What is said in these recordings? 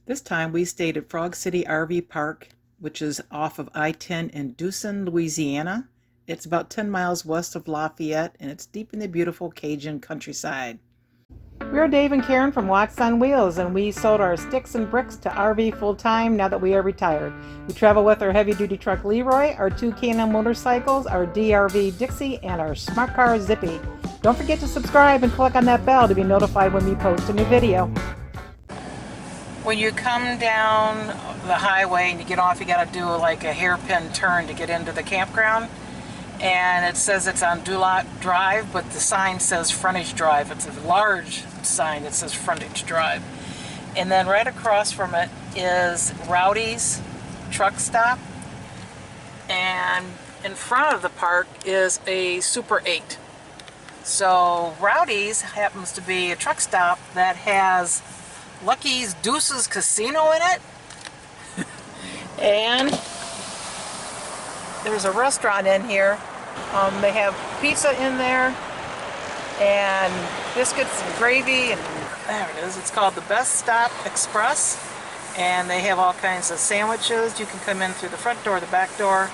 This time we stayed at Frog City RV Park, which is off of I-10 in Duson, Louisiana. It's about 10 miles west of Lafayette, and it's deep in the beautiful Cajun countryside. We're Dave and Karen from Wax on Wheels, and we sold our sticks and bricks to RV full-time now that we are retired. We travel with our heavy-duty truck Leroy, our two K&M motorcycles, our DRV Dixie, and our smart car Zippy. Don't forget to subscribe and click on that bell to be notified when we post a new video. When you come down the highway and you get off, you got to do like a hairpin turn to get into the campground. And it says it's on Dulot Drive, but the sign says Frontage Drive. It's a large sign that says Frontage Drive. And then right across from it is Rowdy's Truck Stop. And in front of the park is a Super 8. So Rowdy's happens to be a truck stop that has Lucky's Deuce's Casino in it. And there's a restaurant in here. They have pizza in there and biscuits and gravy, and there it is. It's called the Best Stop Express, and they have all kinds of sandwiches. You can come in through the front door, the back door,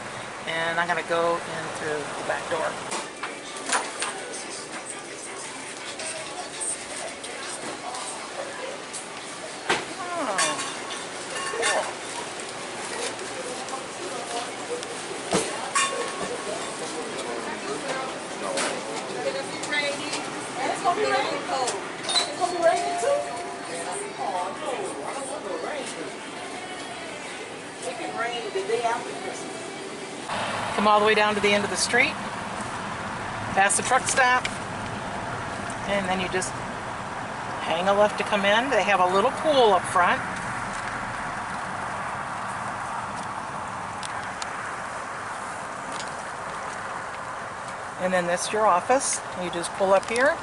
and I'm going to go in through the back door. Come all the way down to the end of the street, past the truck stop, and then you just hang a left to come in. They have a little pool up front. And then that's your office. You just pull up here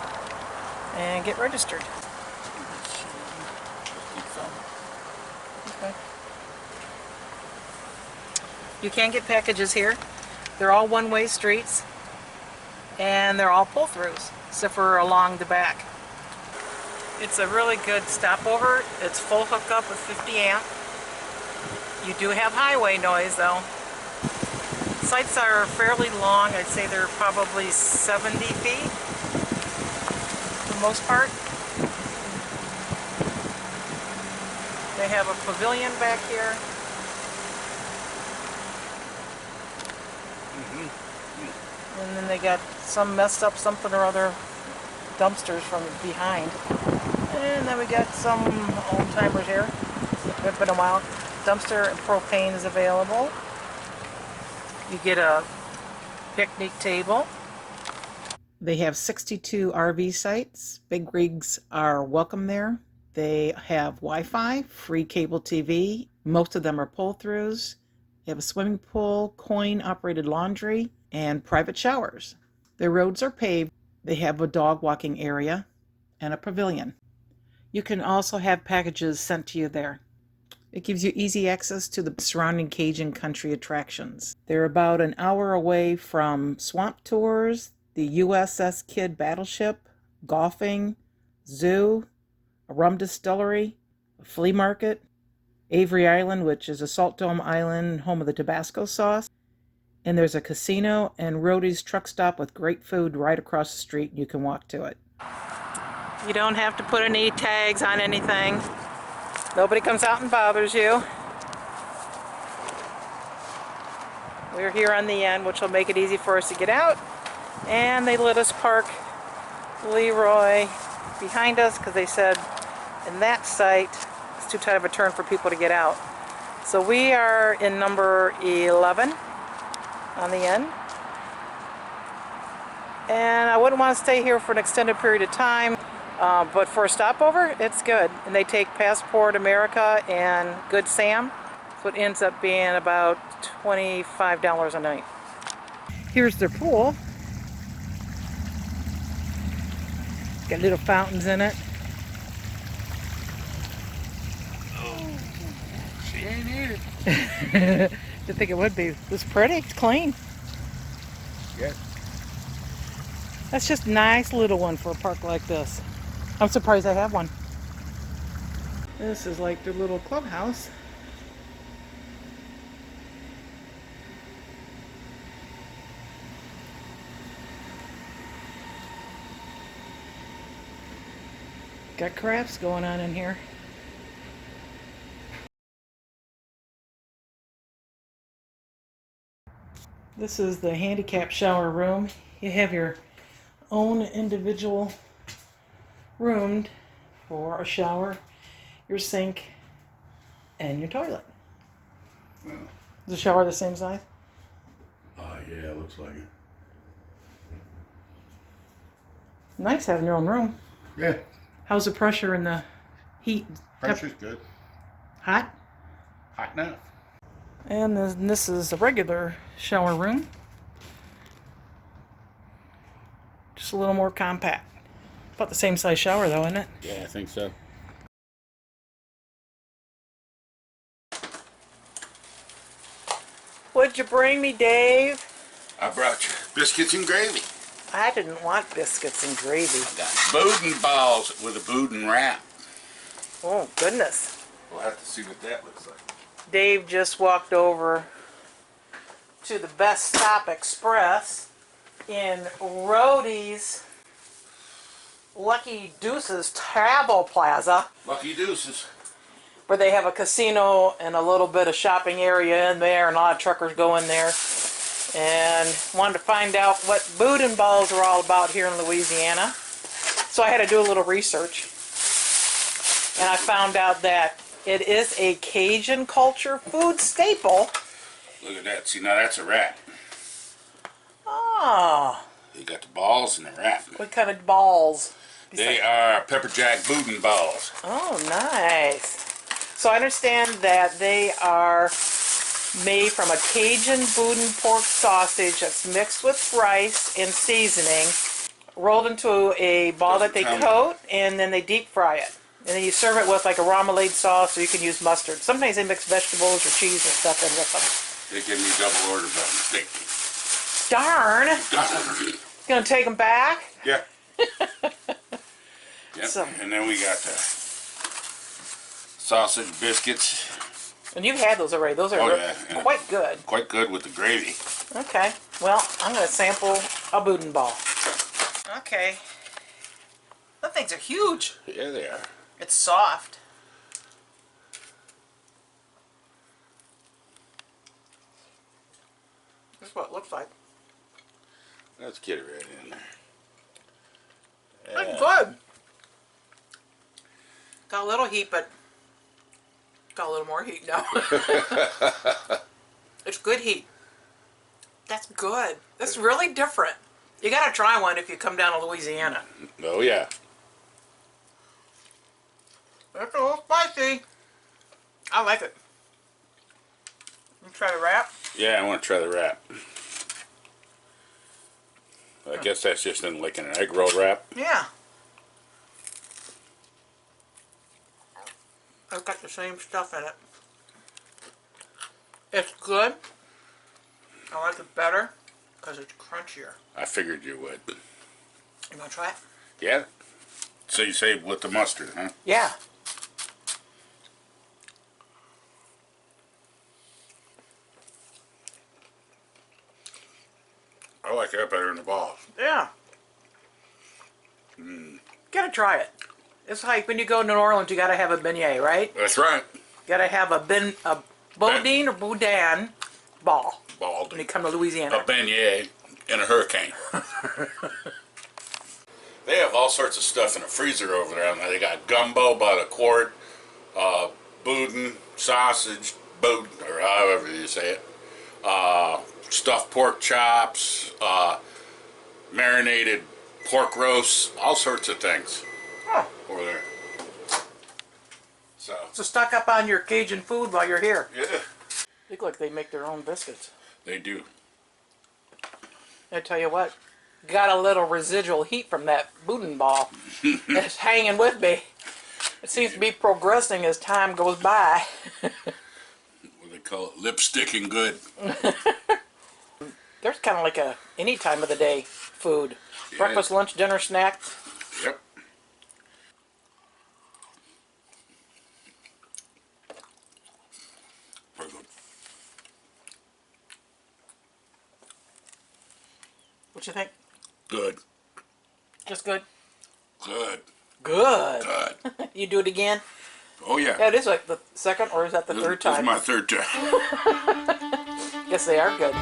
and get registered. Okay. You can get packages here. They're all one-way streets, and they're all pull-throughs, except for along the back. It's a really good stopover. It's full hookup with 50 amp. You do have highway noise though. Sites are fairly long. I'd say they're probably 70 feet for the most part. They have a pavilion back here. And then they got some messed up something or other dumpsters from behind. And then we got some old-timers here. It's been a while. Dumpster and propane is available. You get a picnic table. They have 62 RV sites. Big rigs are welcome there. They have Wi-Fi, free cable TV. Most of them are pull-throughs. They have a swimming pool, coin-operated laundry, and private showers. Their roads are paved. They have a dog walking area and a pavilion. You can also have packages sent to you there. It gives you easy access to the surrounding Cajun country attractions. They're about an hour away from swamp tours, the USS Kidd battleship, golfing, zoo, a rum distillery, a flea market, Avery Island, which is a salt dome island, home of the Tabasco sauce. And there's a casino and Rowdy's truck stop with great food right across the street. You can walk to it. You don't have to put any tags on anything. Nobody comes out and bothers you. We're here on the end, which will make it easy for us to get out. And they let us park Leroy behind us because they said in that site it's too tight of a turn for people to get out. So we are in number 11 on the end. And I wouldn't want to stay here for an extended period of time. But for a stopover, it's good. And they take Passport America and Good Sam. So it ends up being about $25 a night. Here's their pool. Got little fountains in it. Oh, she ain't here. Didn't think it would be. It's pretty. It's clean. Yeah. That's just a nice little one for a park like this. I'm surprised I have one. This is like their little clubhouse. Got crafts going on in here. This is the handicap shower room. You have your own individual room for a shower, your sink, and your toilet. Well, Is the shower the same size? yeah, it looks like it. Nice having your own room. Yeah, How's the pressure and the heat? pressure's good. Hot? Hot enough. And this is a regular shower room. Just a little more compact. About the same size shower though, isn't it? Yeah, I think so. What'd you bring me, Dave? I brought you biscuits and gravy. I didn't want biscuits and gravy. I got Boudin Balls with a Boudin wrap. Oh, goodness. We'll have to see what that looks like. Dave just walked over to the Best Stop Express in Rhodey's Lucky Deuce's Travel Plaza, Lucky Deuces. where they have a casino and a little bit of shopping area in there, and a lot of truckers go in there. And wanted to find out what Boudin Balls are all about here in Louisiana. So I had to do a little research. And I found out that it is a Cajun culture food staple. Look at that. See, now that's a wrap. Ah, You got the balls and the wrap. what kind of balls? They are pepper jack Boudin Balls. Oh, nice. So I understand that they are made from a Cajun Boudin pork sausage that's mixed with rice and seasoning, rolled into a ball that they coat, and then they deep fry it. And then you serve it with like a remoulade sauce, or you can use mustard. Sometimes they mix vegetables or cheese and stuff in with them. They give me double order by mistake. Darn! Gonna take them back? Yeah. Yep. So- And then we got the sausage biscuits. And you've had those already. Those are Yeah. quite good. Quite good with the gravy. Okay. Well, I'm gonna sample a Boudin ball. Okay. Those things are huge. Yeah, they are. It's soft. This is what it looks like. Let's get it right in there. That's good. Got a little heat, but got a little more heat now. It's good heat. That's good. That's really different. You gotta try one if you come down to Louisiana. Oh, yeah. That's a little spicy. I like it. You try the wrap? Yeah, I want to try the wrap. I guess that's just in like an egg roll wrap. Yeah. I've got the same stuff in it. It's good. I like it better because it's crunchier. I figured you would. You want to try it? Yeah? So you say with the mustard, huh? Yeah. I like that better than the balls. Yeah. Gotta try it. It's like when you go to New Orleans, you gotta have a beignet, right? That's right. You gotta have a Boudin or Boudin ball Bald. when you come to Louisiana. A beignet in a hurricane. They have all sorts of stuff in the freezer over there. Now they got gumbo by the quart, Boudin, sausage, Boudin, or however you say it, stuffed pork chops, marinated pork roasts, all sorts of things Oh, over there. So, stock up on your Cajun food while you're here. yeah, Look like they make their own biscuits. they do. I tell you what, got a little residual heat from that Boudin ball. It's hanging with me. It seems to be progressing as time goes by. What do they call it? Lipsticking good. There's kind of like a any time of the day food. Yeah. Breakfast, lunch, dinner, snack. Yep. you think? Good. Just good? Good. Good. Good. You do it again? Oh, yeah. Yeah, it is like the second, or is that the third This is time? my third time. Guess they are good.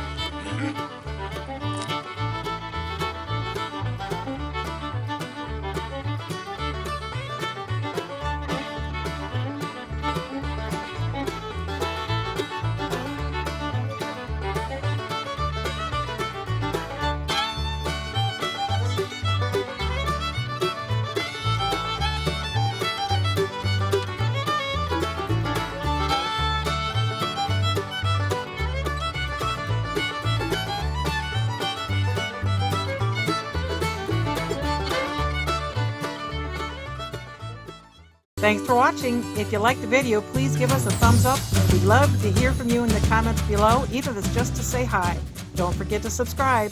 Thanks for watching. If you liked the video, please give us a thumbs up. We'd love to hear from you in the comments below, even if it's just to say hi. Don't forget to subscribe.